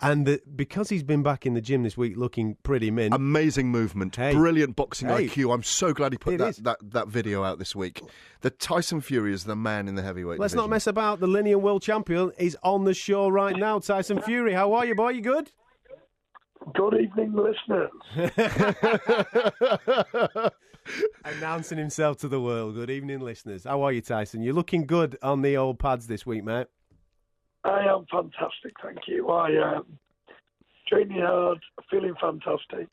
And because he's been back in the gym this week looking pretty mint. Amazing movement. Brilliant boxing IQ. I'm so glad he put that video out this week. The Tyson Fury is the man in the heavyweight Let's division. not mess about. The linear world champion is on the show right now. Tyson Fury, how are you, boy? You good? Good evening, listeners. Announcing himself to the world. Good evening, listeners. How are you, Tyson? You're looking good on the old pads this week, mate. I am fantastic, thank you. I am training hard, feeling fantastic,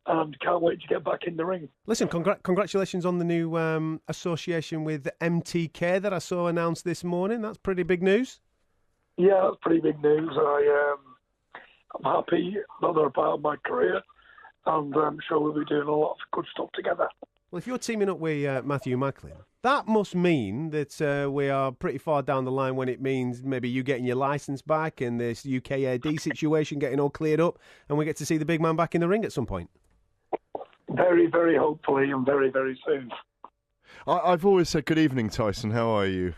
and can't wait to get back in the ring. Listen, congratulations on the new association with MTK that I saw announced this morning. That's pretty big news. Yeah, that's pretty big news. I'm happy that they're a part of my career, and I'm sure we'll be doing a lot of good stuff together. Well, if you're teaming up with Matthew Macklin, that must mean that we are pretty far down the line when it means maybe you getting your licence back and this UKAD situation getting all cleared up, and we get to see the big man back in the ring at some point. Very, very hopefully, and very, very soon. I've always said good evening, Tyson. How are you?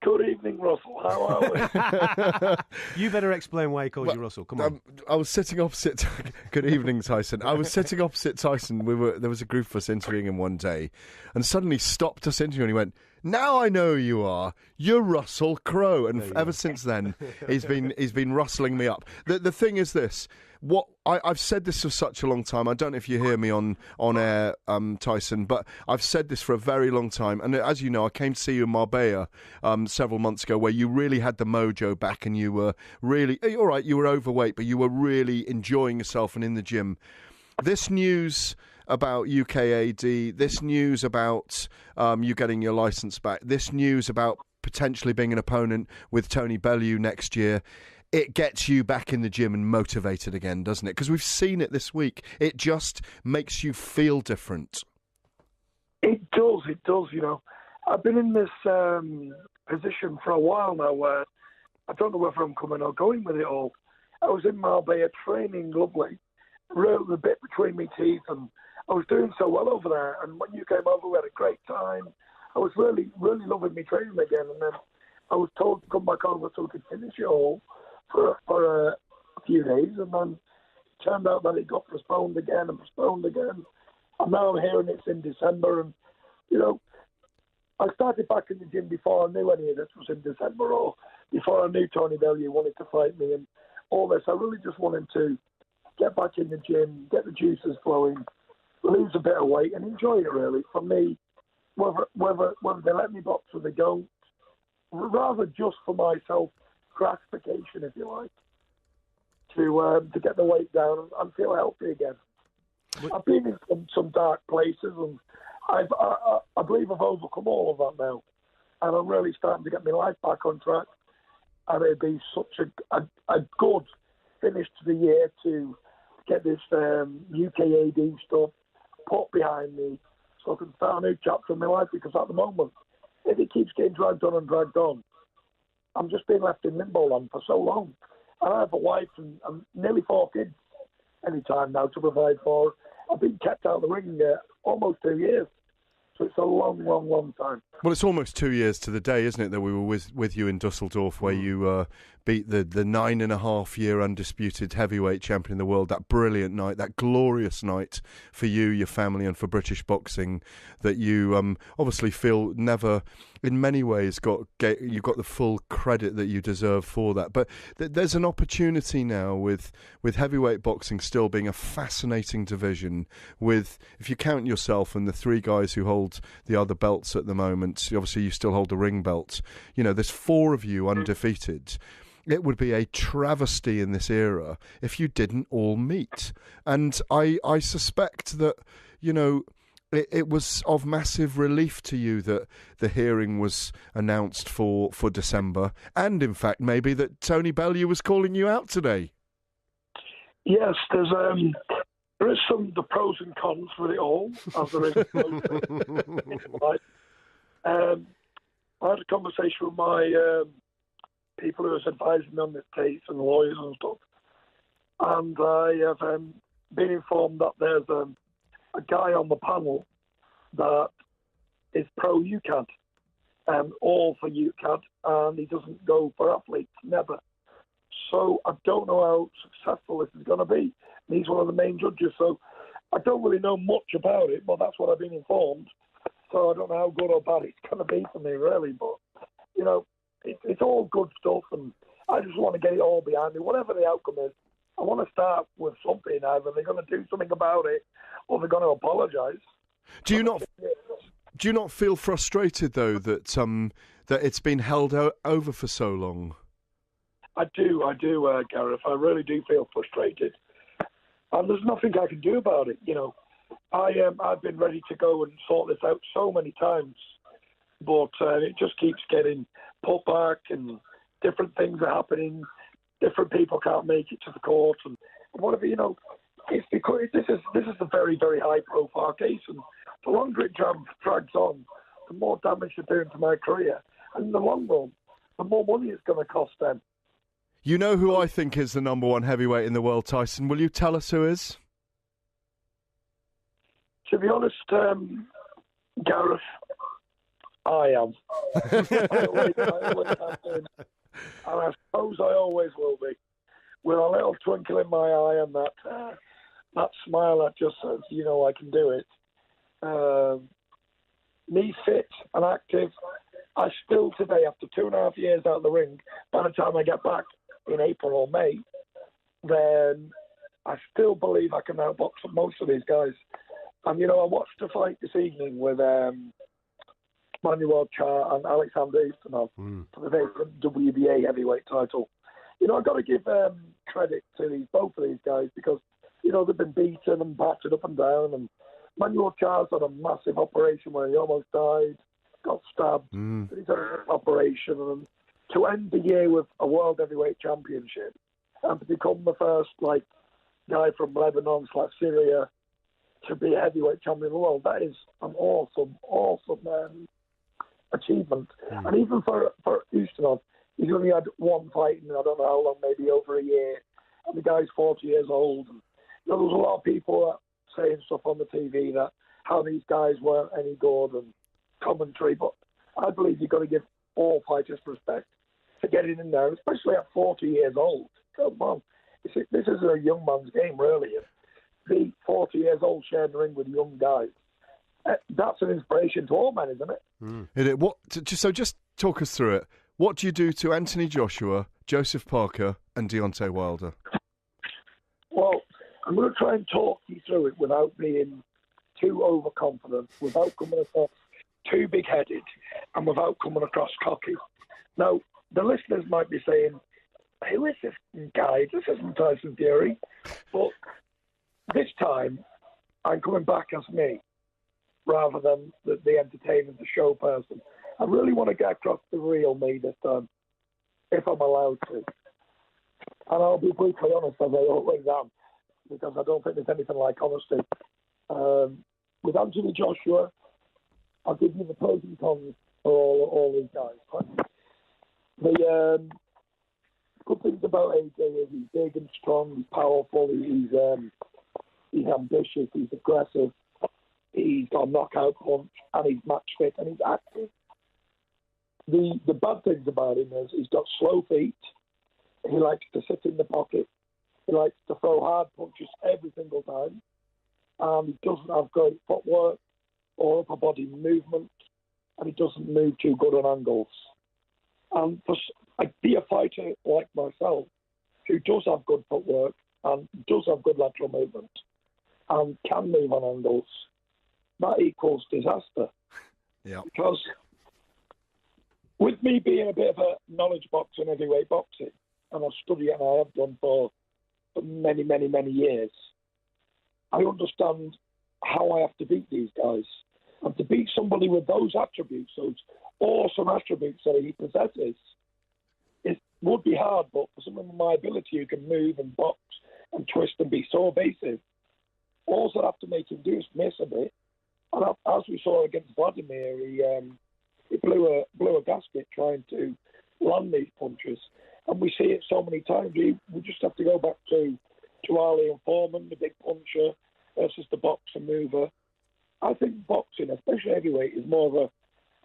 Good evening, Russell. How are we? You better explain why he called you Russell. Come on. I was sitting opposite... Good evening, Tyson. I was sitting opposite Tyson. There was a group of us interviewing him one day, and suddenly stopped us interviewing. He went, "Now I know who you are. You're Russell Crowe." And ever since then, he's been rustling me up. The thing is this. I've said this for such a long time. I don't know if you hear me on air, Tyson, but I've said this for a very long time. And as you know, I came to see you in Marbella several months ago, where you really had the mojo back, and you were really all right. You were overweight, but you were really enjoying yourself and in the gym. This news about UKAD, this news about you getting your licence back, this news about potentially being an opponent with Tony Bellew next year. It gets you back in the gym and motivated again, doesn't it? Because we've seen it this week. It just makes you feel different. It does, you know. I've been in this position for a while now where I don't know whether I'm coming or going with it all. I was in Marbella training lovely, really a bit between my teeth, and I was doing so well over there. And when you came over, we had a great time. I was really, really loving my training again. And then I was told to come back over so we could finish it all for a few days, and then it turned out that it got postponed again. And now I'm hearing it's in December, and, you know, I started back in the gym before I knew any of this was in December, or before I knew Tony Bellew wanted to fight me and all this. I really just wanted to get back in the gym, get the juices flowing, lose a bit of weight, and enjoy it, really. For me, whether they let me box or they don't, rather just for myself, gratification, if you like, to get the weight down and feel healthy again. I've been in some dark places, and I believe I've overcome all of that now, and I'm really starting to get my life back on track. And it'd be such a good finish to the year to get this UKAD stuff put behind me, so I can start a new chapter in my life. Because at the moment, if it keeps getting dragged on, I'm just being left in limbo land for so long. And I have a wife and nearly 4 kids any time now to provide for. I've been kept out of the ring almost 2 years. So it's a long, long, long time. Well, it's almost 2 years to the day, isn't it, that we were with you in Dusseldorf, where you beat the 9.5-year undisputed heavyweight champion in the world. That brilliant night, that glorious night for you, your family, and for British boxing, that you obviously feel never, in many ways, you got the full credit that you deserve for that. But there's an opportunity now with heavyweight boxing still being a fascinating division. With, if you count yourself and the 3 guys who hold the other belts at the moment, obviously you still hold the ring belt. You know, there's 4 of you undefeated. It would be a travesty in this era if you didn't all meet. And I suspect that, you know, it was of massive relief to you that the hearing was announced for December, and in fact maybe that Tony Bellew was calling you out today. Yes, there is the pros and cons with it all, as there is. I had a conversation with my people who was advising me on this case and lawyers and stuff, and I have been informed that there's a guy on the panel that is pro-UCAD, all for UCAD, and he doesn't go for athletes, never. So I don't know how successful this is going to be. And he's one of the main judges, so I don't really know much about it, but that's what I've been informed. So I don't know how good or bad it's going to be for me, really. But, you know, it's all good stuff, and I just want to get it all behind me. Whatever the outcome is, I want to start with something. Either they're going to do something about it, or they're going to apologise. Do you not feel frustrated though that that it's been held over for so long? I do, Gareth. I really do feel frustrated, and there's nothing I can do about it. You know, I've been ready to go and sort this out so many times, but it just keeps getting put back, and different things are happening. Different people can't make it to the court, and whatever. You know, it's because this is a very, very high-profile case, and the longer it drags on, the more damage it's doing to my career, and in the long run, the more money it's going to cost them. You know who I think is the number one heavyweight in the world, Tyson? Will you tell us who is? To be honest, Gareth, I am. I always have been, and I suppose I always will be. With a little twinkle in my eye and that smile that just says, you know, I can do it. Me fit and active, I still today, after 2.5 years out of the ring, by the time I get back in April or May, then I still believe I can outbox most of these guys. And, you know, I watched a fight this evening with Manuel Char and Alexander Eastonov for the vacant WBA heavyweight title. You know, I've got to give credit to both of these guys because, you know, they've been beaten and battered up and down. And Manuel Char's had a massive operation where he almost died, got stabbed. But he's had an operation. And to end the year with a world heavyweight championship and to become the first, like, guy from Lebanon / Syria to be a heavyweight champion of the world, that is an awesome achievement. And even for Ustinov, he's only had one fight in I don't know how long, maybe over a year. And the guy's 40 years old. And, you know, there was a lot of people saying stuff on the TV that how these guys weren't any good and commentary. But I believe you've got to give all fighters respect for getting in there, especially at 40 years old. Come on. This is a young man's game, really. Be 40 years old sharing the ring with young guys. That's an inspiration to all men, isn't it? Just talk us through it. What do you do to Anthony Joshua, Joseph Parker, and Deontay Wilder? Well, I'm going to try and talk you through it without being too overconfident, without coming across too big-headed, and without coming across cocky. Now, the listeners might be saying, who is this guy? This isn't Tyson Fury. But this time, I'm coming back as me, rather than the entertainment, the show person. I really want to get across the real me this time, if I'm allowed to. And I'll be brutally honest, as I always am, because I don't think there's anything like honesty. With Anthony Joshua, I'll give you the pros and cons for all these guys. The good things about AJ is he's big and strong, he's powerful, he's ambitious, he's aggressive, he's got a knockout punch, and he's match fit, and he's active. The bad things about him is he's got slow feet, he likes to sit in the pocket, he likes to throw hard punches every single time, and he doesn't have great footwork or upper body movement, and he doesn't move too good on angles. And I'd be a fighter like myself who does have good footwork and does have good lateral movement and can move on angles. That equals disaster. Yeah. Because with me being a bit of a knowledge boxer in heavyweight boxing, and I've studied it and I have done for many, many, many years, I understand how I have to beat these guys. And to beat somebody with those attributes, those awesome attributes that he possesses, it would be hard, but for someone with my ability who can move and box and twist and be so evasive, all I have to make him do is miss a bit. And as we saw against Vladimir, he blew a gasket trying to land these punches. And we see it so many times. We just have to go back to Ali and Foreman, the big puncher, versus the boxer mover. I think boxing, especially heavyweight, is more of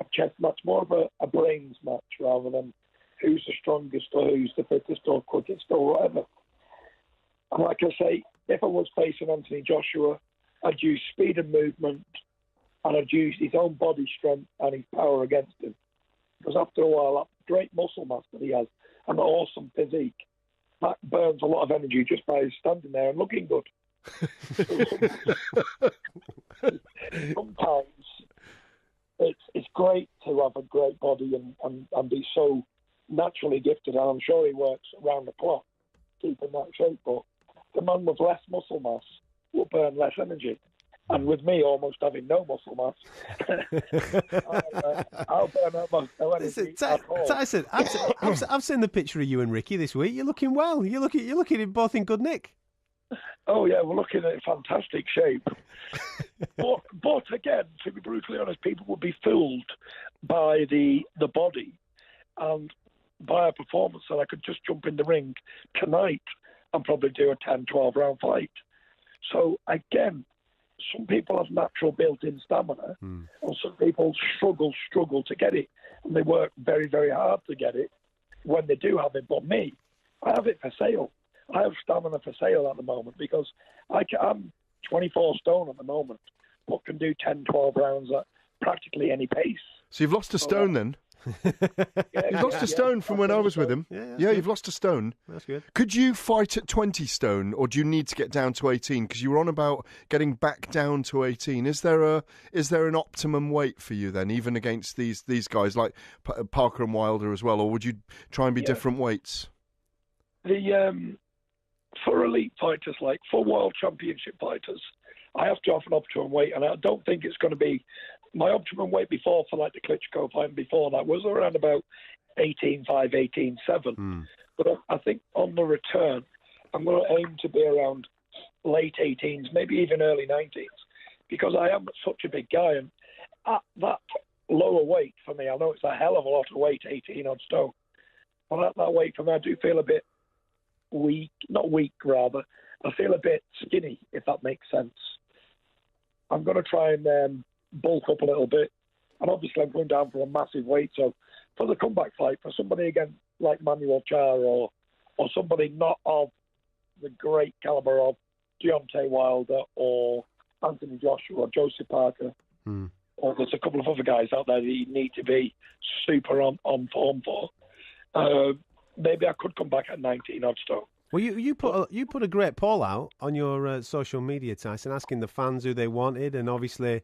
a chess match, more of a brains match rather than who's the strongest or who's the fittest or quickest or whatever. And like I say, if I was facing Anthony Joshua, I'd use speed and movement, and I'd use his own body strength and his power against him. Because after a while, that great muscle mass that he has and the awesome physique, that burns a lot of energy just by standing there and looking good. Sometimes it's great to have a great body and be so naturally gifted, and I'm sure he works around the clock keeping that shape, but the man with less muscle mass will burn less energy. And with me almost having no muscle mass, I'll burn almost no energy at all. Tyson, I've seen the picture of you and Ricky this week. You're looking well. You're looking both in good nick. Oh yeah, we're looking at fantastic shape. but again, to be brutally honest, people would be fooled by the body and by a performance that I could just jump in the ring tonight and probably do a 10, 12 round fight. So again, some people have natural built-in stamina, and some people struggle to get it, and they work very, very hard to get it when they do have it. But me, I have it for sale. I have stamina for sale at the moment because I'm 24 stone at the moment, but can do 10, 12 rounds at practically any pace. So you've lost a stone then? You've lost a stone from when I was with him. Yeah, you've lost a stone. That's good. Could you fight at 20 stone, or do you need to get down to 18? Because you were on about getting back down to 18. Is there an optimum weight for you then, even against these guys like Parker and Wilder as well, or would you try and be different weights? For elite fighters, like for world championship fighters, I have to have an optimum weight, and I don't think it's going to be my optimum weight before for like the Klitschko fight. Before that was around about 18.5, 18.7. But I think on the return, I'm going to aim to be around late 18s, maybe even early 19s, because I am such a big guy, and at that lower weight for me, I know it's a hell of a lot of weight, 18 odd stone, but at that weight for me, I do feel a bit rather. I feel a bit skinny, if that makes sense. I'm going to try and bulk up a little bit, and obviously I'm going down for a massive weight. So for the comeback fight, for somebody again like Manuel Char or somebody not of the great caliber of Deontay Wilder or Anthony Joshua or Joseph Parker, or there's a couple of other guys out there that you need to be super on form for, maybe I could come back at 19 odd stone. Well, you put a great poll out on your social media, Tyson, asking the fans who they wanted, and obviously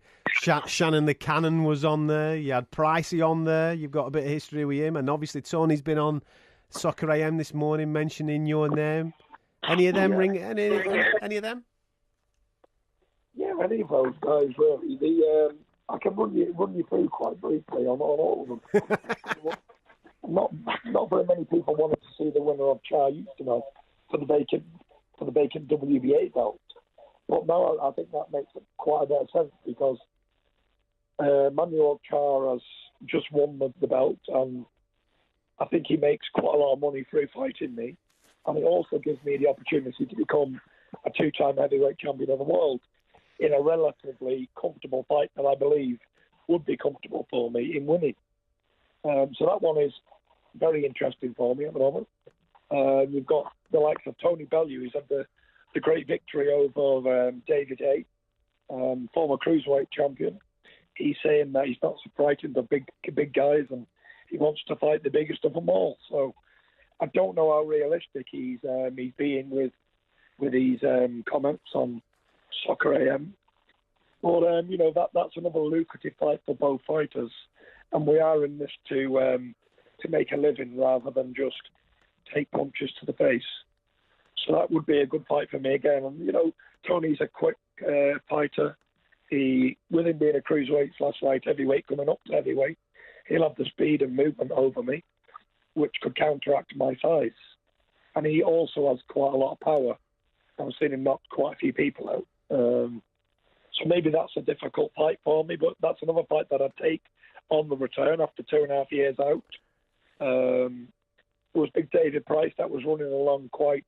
Shannon the Cannon was on there. You had Pricey on there. You've got a bit of history with him, and obviously Tony's been on Soccer AM this morning mentioning your name. Any of them ring? Any of them? Yeah, any of those guys really. I can run you through quite briefly on all of them. Not very many people wanted to see the winner of Char used to know for the vacant WBA belt, but now I think that makes quite a bit of sense because Manuel Char has just won the belt, and I think he makes quite a lot of money through fighting me, and it also gives me the opportunity to become a two-time heavyweight champion of the world in a relatively comfortable fight that I believe would be comfortable for me in winning. So that one is very interesting for me at the moment. You've got the likes of Tony Bellew, who's had the great victory over David Hay, former cruiserweight champion. He's saying that he's not so frightened of big guys, and he wants to fight the biggest of them all. So I don't know how realistic he's being with his comments on Soccer AM. But that's another lucrative fight for both fighters, and we are in this to make a living rather than just take punches to the face. So that would be a good fight for me again. And Tony's a quick fighter. With him being a cruiserweight / light heavyweight coming up to heavyweight, he'll have the speed and movement over me, which could counteract my size. And he also has quite a lot of power. I've seen him knock quite a few people out. So maybe that's a difficult fight for me, but that's another fight that I'd take on the return after 2.5 years out. There was Big David Price that was running along quite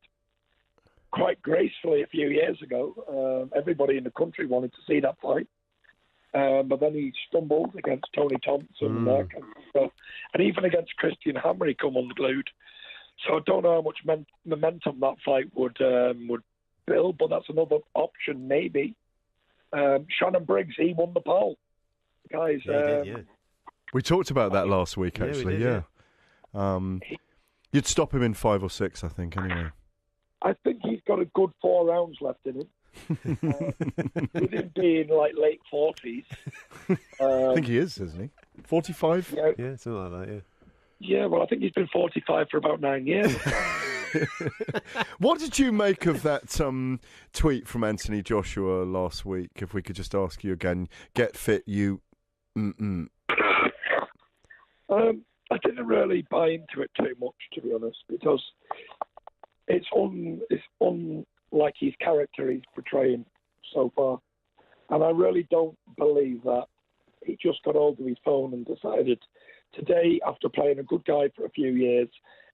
gracefully a few years ago. Everybody in the country wanted to see that fight. but then he stumbled against Tony Thompson and that kind of stuff. And even against Christian Hammer, he come unglued. So I don't know how much momentum that fight would build, but that's another option, maybe. Shannon Briggs, he won the poll. Guys, we talked about that last week, actually. You'd stop him in 5 or 6, I think, anyway. I think he's got a good 4 rounds left in him. With him being like late 40s. I think he is, isn't he? 45? Yeah, something like that, yeah. Yeah, well, I think he's been 45 for about 9 years. What did you make of that tweet from Anthony Joshua last week? If we could just ask you again, get fit, you... I didn't really buy into it too much, to be honest, because it's unlike his character he's portraying so far. And I really don't believe that he just got hold of his phone and decided, today, after playing a good guy for a few years,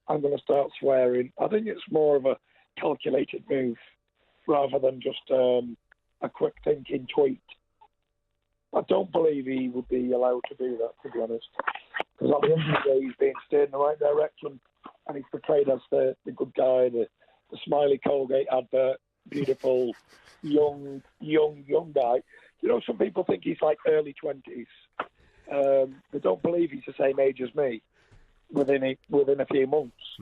I'm going to start swearing. I think it's more of a calculated move rather than just a quick thinking tweet. I don't believe he would be allowed to do that, to be honest. Because at the end of the day, he's being steered in the right direction, and he's portrayed as the good guy, the smiley Colgate advert, beautiful, young guy. You know, some people think he's like early 20s. They don't believe he's the same age as me within a few months.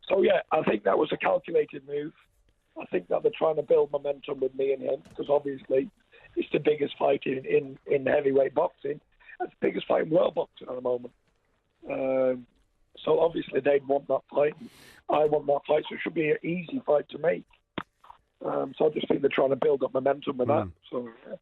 So, yeah, I think that was a calculated move. I think that they're trying to build momentum with me and him, because obviously it's the biggest fight in heavyweight boxing. It's the biggest fight in world boxing at the moment. So obviously they'd want that fight. I want that fight, so it should be an easy fight to make. So I just think they're trying to build up momentum with that. So, yeah.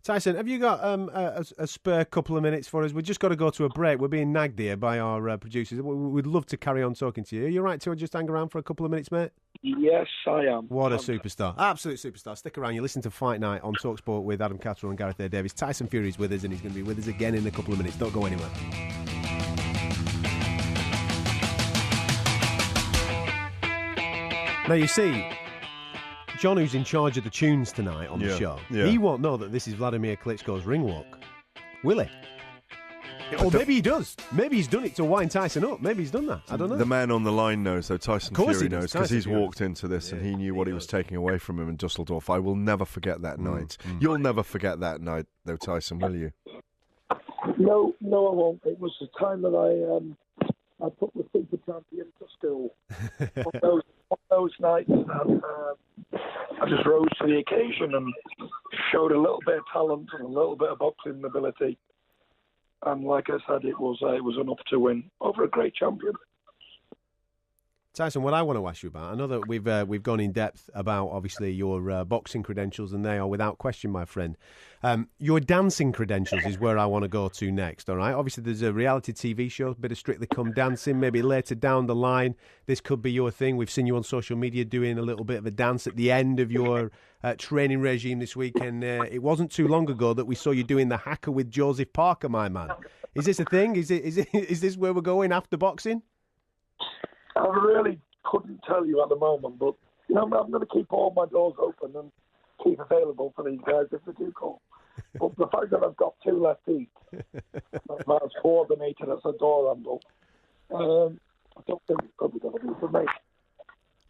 Tyson, have you got a spare couple of minutes for us? We've just got to go to a break. We're being nagged here by our producers. We'd love to carry on talking to you. Are you right to just hang around for a couple of minutes, mate? Yes, I am. What a superstar. Absolute superstar. Stick around. You listen to Fight Night on TalkSport with Adam Catterall and Gareth A. Davies. Tyson Fury's with us, and he's going to be with us again in a couple of minutes. Don't go anywhere. Now, you see, John, who's in charge of the tunes tonight on the show, he won't know that this is Vladimir Klitschko's ring walk, will he? Or maybe he does. Maybe he's done it to wind Tyson up. Maybe he's done that. I don't know. The man on the line knows, though. Tyson Fury knows, because he's walked into this and he knew what he was taking away from him in Dusseldorf. I will never forget that night. You'll never forget that night, though, Tyson, will you? No, I won't. It was the time that I put the super champion to school. on those nights, and I just rose to the occasion and showed a little bit of talent and a little bit of boxing ability. And like I said, it was enough to win over a great champion. Tyson, what I want to ask you about, I know that we've gone in depth about, obviously, your boxing credentials, and they are without question, my friend. Your dancing credentials is where I want to go to next, all right? Obviously, there's a reality TV show, a bit of Strictly Come Dancing, maybe later down the line. This could be your thing. We've seen you on social media doing a little bit of a dance at the end of your training regime this week, and it wasn't too long ago that we saw you doing the haka with Joseph Parker, my man. Is this a thing? Is this where we're going after boxing? I really couldn't tell you at the moment, but you know, I'm going to keep all my doors open and keep available for these guys if they do call. But the fact that I've got 2 left feet, that's coordinated as a door handle, I don't think it's probably going to be for me.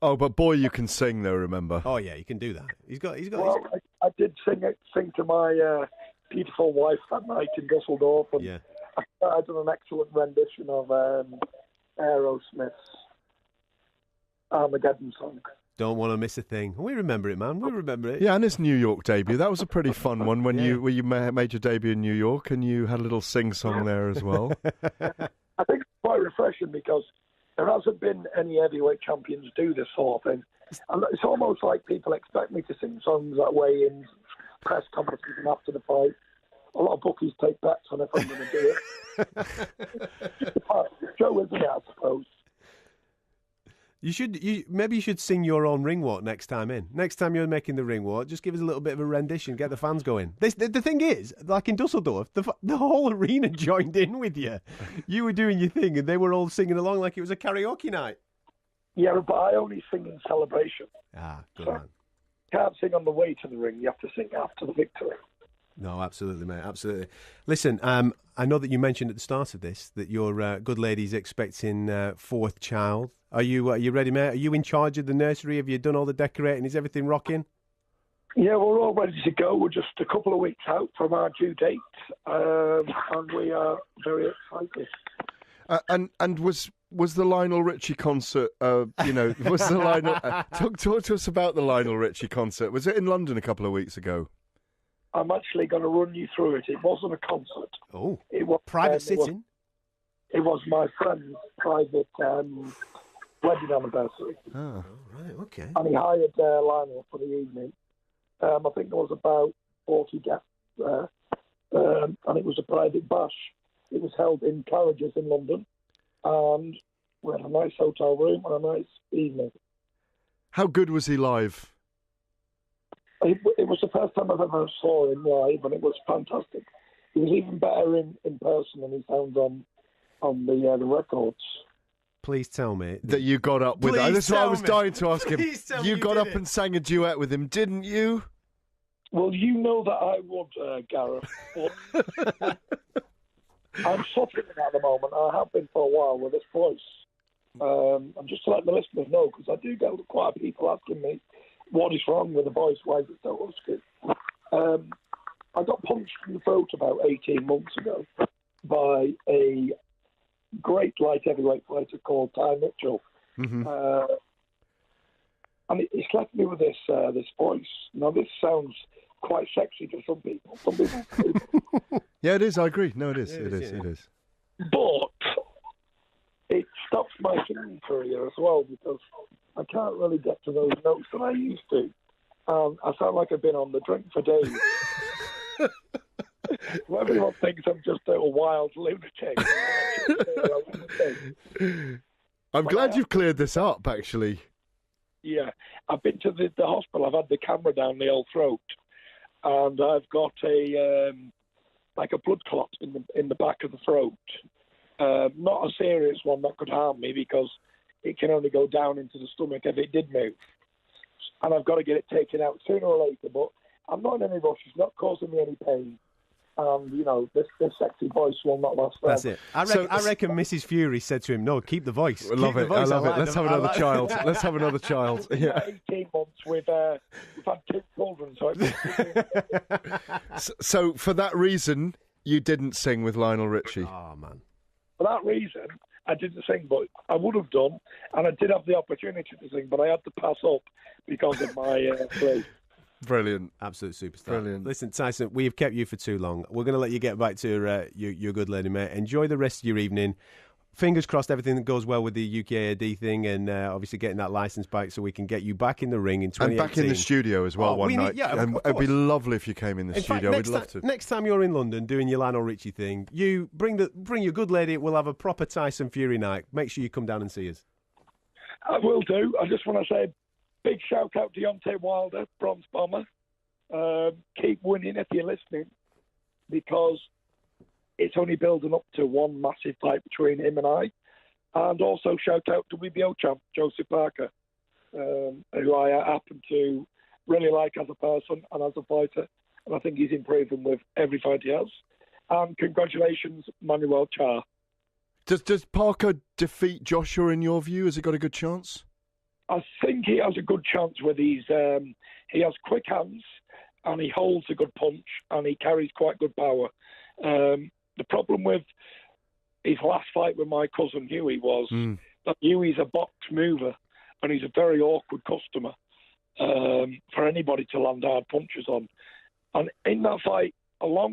Oh, but boy, you can sing, though. Remember? Oh yeah, you can do that. He's got. Well, I did sing to my beautiful wife that night in Dusseldorf, and I did an excellent rendition of Aerosmith's Armageddon song. Don't want to miss a thing. We remember it, man. We remember it. Yeah, and his New York debut. That was a pretty fun one when you made your debut in New York and you had a little sing-song there as well. I think it's quite refreshing because there hasn't been any heavyweight champions do this sort of thing. And it's almost like people expect me to sing songs at weigh-ins, press conferences and after the fight. A lot of bookies take bets on if I'm going to do it. It's part of the show, isn't it, I suppose? Maybe you should sing your own ring walk next time in. Next time you're making the ring walk, just give us a little bit of a rendition, get the fans going. The thing is, like in Dusseldorf, the whole arena joined in with you. You were doing your thing, and they were all singing along like it was a karaoke night. Yeah, but I only sing in celebration. Good man. You can't sing on the way to the ring. You have to sing after the victory. No, absolutely, mate, absolutely. Listen, I know that you mentioned at the start of this that your good lady's expecting fourth child. Are you ready, mate? Are you in charge of the nursery? Have you done all the decorating? Is everything rocking? Yeah, we're all ready to go. We're just a couple of weeks out from our due date, and we are very excited. And was the Lionel Richie concert? Was the Lionel? Talk to us about the Lionel Richie concert. Was it in London a couple of weeks ago? I'm actually going to run you through it. It wasn't a concert. Oh, it was private sitting. It was my friend's private wedding anniversary. Oh, right, okay. And he hired Lionel for the evening. I think there was about 40 guests there, and it was a private bash. It was held in Claridge's in London, and we had a nice hotel room and a nice evening. How good was he live? It was the first time I've ever saw him live, and it was fantastic. He was even better in person than he sounds on the records. Please tell me that you got up with him. That's what I was dying to ask him. You got up and sang a duet with him, didn't you? Well, you know that I would, Gareth. But I'm suffering at the moment. I have been for a while with this voice. And just to let the listeners know, because I do get quite a few people asking me what is wrong with the voice, why is it so husky? I got punched in the throat about 18 months ago by a great light heavyweight fighter called Ty Mitchell. Mm-hmm. And it's left me with this voice. Now, this sounds quite sexy to some people. Some people yeah, it is. I agree. No, it is. It is. But it stops my singing career as well, because I can't really get to those notes that I used to. I sound like I've been on the drink for days. Well, everyone thinks I'm just a wild lunatic. I'm glad you've cleared this up, actually. Yeah. I've been to the hospital. I've had the camera down the old throat, and I've got a blood clot in the back of the throat. Not a serious one that could harm me, because it can only go down into the stomach if it did move. And I've got to get it taken out sooner or later, but I'm not in any rush. It's not causing me any pain. This sexy voice will not last forever. That's it. I reckon Mrs. Fury said to him, "No, keep the voice. I love it. I love it. Let's have another child. It. Let's have another child." Yeah. 18 months we've had 2 children. So for that reason, you didn't sing with Lionel Richie. Oh man. For that reason, I didn't sing, but I would have done, and I did have the opportunity to sing, but I had to pass up because of my throat. Brilliant. Absolute superstar. Brilliant. Listen, Tyson, we've kept you for too long. We're going to let you get back to your good lady, mate. Enjoy the rest of your evening. Fingers crossed everything that goes well with the UKAD thing, and obviously getting that licence back so we can get you back in the ring in 2018. And back in the studio as well one night. Yeah, and it'd be lovely if you came in the studio. Fact, we'd love to. Next time you're in London doing your Lionel Richie thing, you bring your good lady. We'll have a proper Tyson Fury night. Make sure you come down and see us. I will do. I just want to say big shout out to Deontay Wilder, bronze bomber. Keep winning if you're listening, because it's only building up to one massive fight between him and I. And also shout out to WBO champ Joseph Parker, who I happen to really like as a person and as a fighter, and I think he's improving with every fight he has. And congratulations, Manuel Char. Does Parker defeat Joshua in your view? Has he got a good chance? I think he has a good chance with he has quick hands, and he holds a good punch, and he carries quite good power. The problem with his last fight with my cousin Huey was that Huey's a box mover, and he's a very awkward customer for anybody to land hard punches on. And in that fight, along